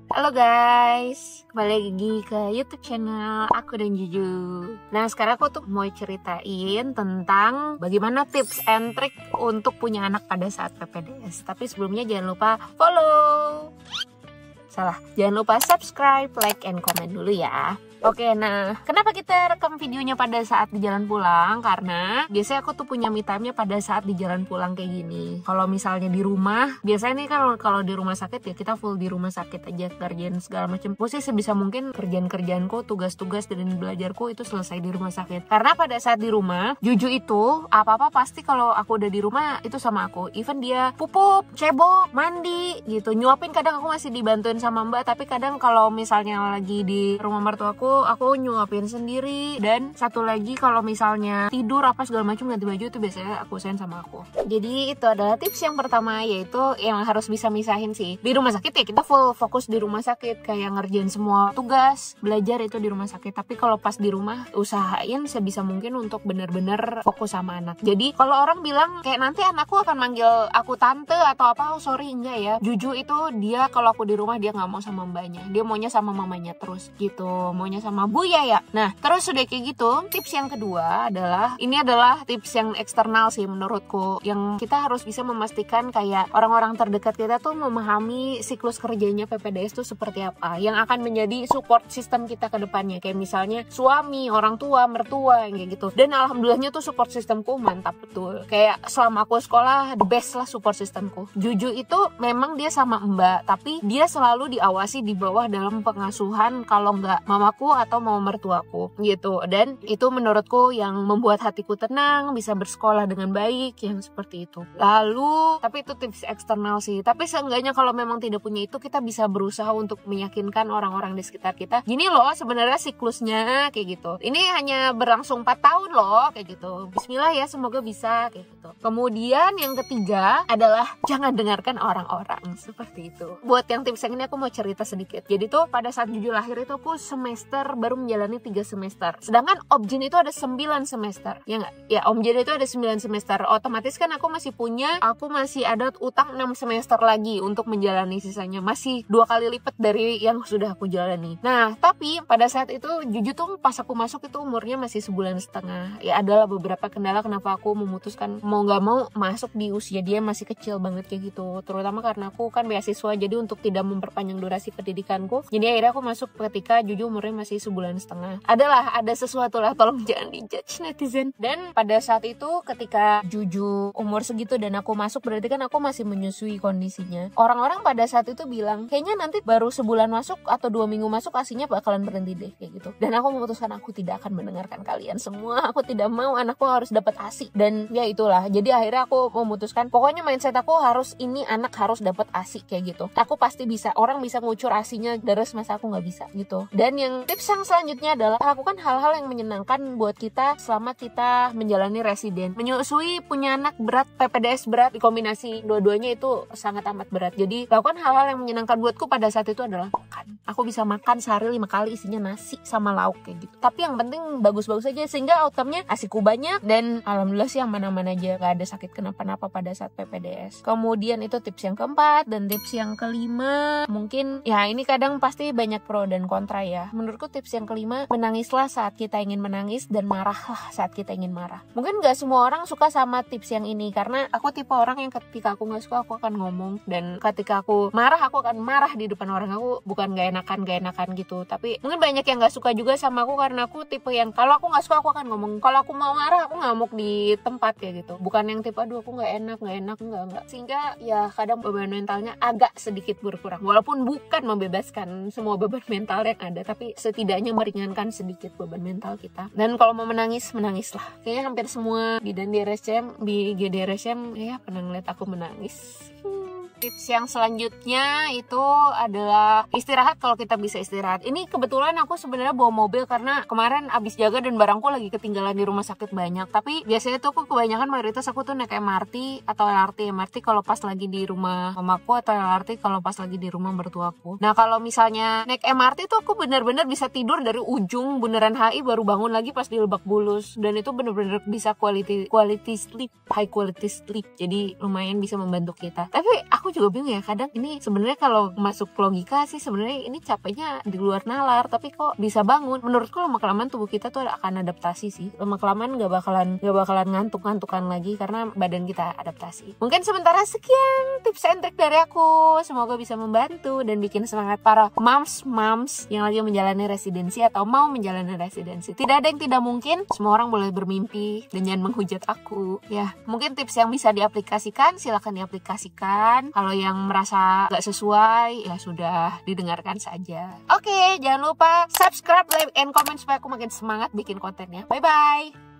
Halo guys, kembali lagi ke YouTube channel aku dan Juju. Nah sekarang aku tuh mau ceritain tentang bagaimana tips and trick untuk punya anak pada saat PPDS. Tapi sebelumnya jangan lupa follow. Jangan lupa subscribe, like, and comment dulu ya. Oke, nah kenapa kita rekam videonya pada saat di jalan pulang? Karena biasanya aku tuh punya me time-nya pada saat di jalan pulang kayak gini. Kalau misalnya di rumah, biasanya nih kalau di rumah sakit ya kita full di rumah sakit aja, kerjaan segala macam. Aku sih sebisa mungkin kerjaan-kerjaanku, tugas-tugas dan belajarku itu selesai di rumah sakit. Karena pada saat di rumah, Juju itu apa-apa pasti kalau aku udah di rumah itu sama aku. Even dia pupuk, cebok, mandi gitu, nyuapin kadang aku masih dibantuin sama mbak. Tapi kadang kalau misalnya lagi di rumah mertuaku, aku nyuapin sendiri. Dan satu lagi kalau misalnya tidur apa segala macam ganti baju itu biasanya aku usahain sama aku. Jadi itu adalah tips yang pertama, yaitu yang harus bisa misahin sih. Di rumah sakit ya kita full fokus di rumah sakit, kayak ngerjain semua tugas, belajar itu di rumah sakit. Tapi kalau pas di rumah usahain sebisa mungkin untuk bener-bener fokus sama anak. Jadi kalau orang bilang kayak nanti anakku akan manggil aku tante atau apa, oh sorry enggak ya. Juju itu dia kalau aku di rumah dia nggak mau sama mbaknya, dia maunya sama mamanya terus gitu, maunya sama Buya ya. Nah terus sudah kayak gitu, tips yang kedua adalah, ini adalah tips yang eksternal sih menurutku, yang kita harus bisa memastikan kayak orang-orang terdekat kita tuh memahami siklus kerjanya PPDS tuh seperti apa, yang akan menjadi support system kita ke depannya. Kayak misalnya suami, orang tua, mertua, kayak gitu. Dan alhamdulillahnya tuh support systemku mantap betul. Kayak selama aku sekolah the best lah support systemku. Juju itu memang dia sama mbak, tapi dia selalu diawasi di bawah dalam pengasuhan kalau nggak mamaku atau mama mertuaku gitu. Dan itu menurutku yang membuat hatiku tenang, bisa bersekolah dengan baik, yang seperti itu. Lalu tapi itu tips eksternal sih, tapi seenggaknya kalau memang tidak punya itu, kita bisa berusaha untuk meyakinkan orang-orang di sekitar kita, gini loh sebenarnya siklusnya kayak gitu, ini hanya berlangsung 4 tahun loh kayak gitu. Bismillah ya, semoga bisa kayak gitu. Kemudian yang ketiga adalah jangan dengarkan orang-orang, seperti itu. Buat yang tips yang ini aku mau cerita sedikit. Jadi tuh pada saat Juju lahir itu aku baru menjalani 3 semester. Sedangkan Omjin itu ada 9 semester. Ya enggak? Ya Omjin itu ada 9 semester. Otomatis kan aku masih ada utang 6 semester lagi untuk menjalani sisanya. Masih 2 kali lipat dari yang sudah aku jalani. Nah, tapi pada saat itu Juju tuh pas aku masuk itu umurnya masih 1,5 bulan. Ya adalah beberapa kendala kenapa aku memutuskan mau nggak mau masuk di usia dia masih kecil banget kayak gitu. Terutama karena aku kan beasiswa, jadi untuk tidak memperpanjang durasi pendidikanku, jadi akhirnya aku masuk ketika Juju umurnya masih 1,5 bulan. Ada sesuatu lah, tolong jangan dijudge netizen. Dan pada saat itu ketika Juju umur segitu dan aku masuk, berarti kan aku masih menyusui kondisinya. Orang-orang pada saat itu bilang kayaknya nanti baru sebulan masuk atau 2 minggu masuk asinya bakalan berhenti deh kayak gitu. Dan aku memutuskan aku tidak akan mendengarkan kalian semua. Aku tidak mau anakku harus dapat ASI. Dan ya itulah, jadi akhirnya aku memutuskan pokoknya mindset aku harus ini, anak harus dapat ASI kayak gitu. Aku pasti bisa, orang bisa ngucur ASInya deres, masa aku nggak bisa gitu. Dan yang tips yang selanjutnya adalah lakukan hal-hal yang menyenangkan buat kita selama kita menjalani residen. Menyusui, punya anak berat, PPDS berat, dikombinasi dua-duanya itu sangat amat berat. Jadi lakukan hal-hal yang menyenangkan buatku pada saat itu adalah makan. Aku bisa makan sehari 5 kali isinya nasi sama lauk kayak gitu. Tapi yang penting bagus-bagus aja sehingga outcome-nya ASIku banyak, dan alhamdulillah sih aman-aman aja, gak ada sakit kenapa-napa pada saat PPDS. Kemudian itu tips yang keempat. Dan tips yang kelima, mungkin ya ini kadang pasti banyak pro dan kontra ya. Menurutku tips yang kelima, menangislah saat kita ingin menangis dan marahlah saat kita ingin marah. Mungkin gak semua orang suka sama tips yang ini, karena aku tipe orang yang ketika aku gak suka aku akan ngomong, dan ketika aku marah aku akan marah di depan orang. Aku bukan gak enakan gitu, tapi mungkin banyak yang gak suka juga sama aku karena aku tipe yang kalau aku gak suka aku akan ngomong. Kalau aku mau marah aku ngamuk di tempat kayak gitu, bukan yang tipe aduh aku gak enak, enggak. Sehingga ya kadang beban mentalnya agak sedikit berkurang, walaupun bukan membebaskan semua beban mental yang ada, tapi setidaknya meringankan sedikit beban mental kita. Dan kalau mau menangislah. Kayaknya hampir semua bidan di RSCM, di IGD RSCM ya pernah ngeliat aku menangis. Tips yang selanjutnya itu adalah istirahat kalau kita bisa istirahat. Ini kebetulan aku sebenarnya bawa mobil karena kemarin abis jaga dan barangku lagi ketinggalan di rumah sakit banyak. Tapi biasanya tuh aku kebanyakan mayoritas aku tuh naik MRT atau LRT. MRT kalau pas lagi di rumah mamaku, atau LRT kalau pas lagi di rumah mertuaku. Nah kalau misalnya naik MRT tuh aku bener-bener bisa tidur dari ujung Bundaran HI baru bangun lagi pas di Lebak Bulus. Dan itu bener-bener bisa quality sleep, high quality sleep. Jadi lumayan bisa membantu kita. Tapi aku aku juga bingung ya, kadang ini sebenarnya kalau masuk logika sih sebenarnya ini capeknya di luar nalar, tapi kok bisa bangun. Menurutku lama-kelamaan tubuh kita tuh akan adaptasi sih. Lama-kelamaan gak bakalan ngantuk-ngantukan lagi karena badan kita adaptasi. Mungkin sementara sekian tips and trik dari aku. Semoga bisa membantu dan bikin semangat para moms yang lagi menjalani residensi atau mau menjalani residensi. Tidak ada yang tidak mungkin. Semua orang boleh bermimpi dan jangan menghujat aku. Ya, mungkin tips yang bisa diaplikasikan silakan diaplikasikan. Kalau yang merasa gak sesuai ya sudah, didengarkan saja. Oke, jangan lupa subscribe, like, and comment supaya aku makin semangat bikin kontennya. Bye bye.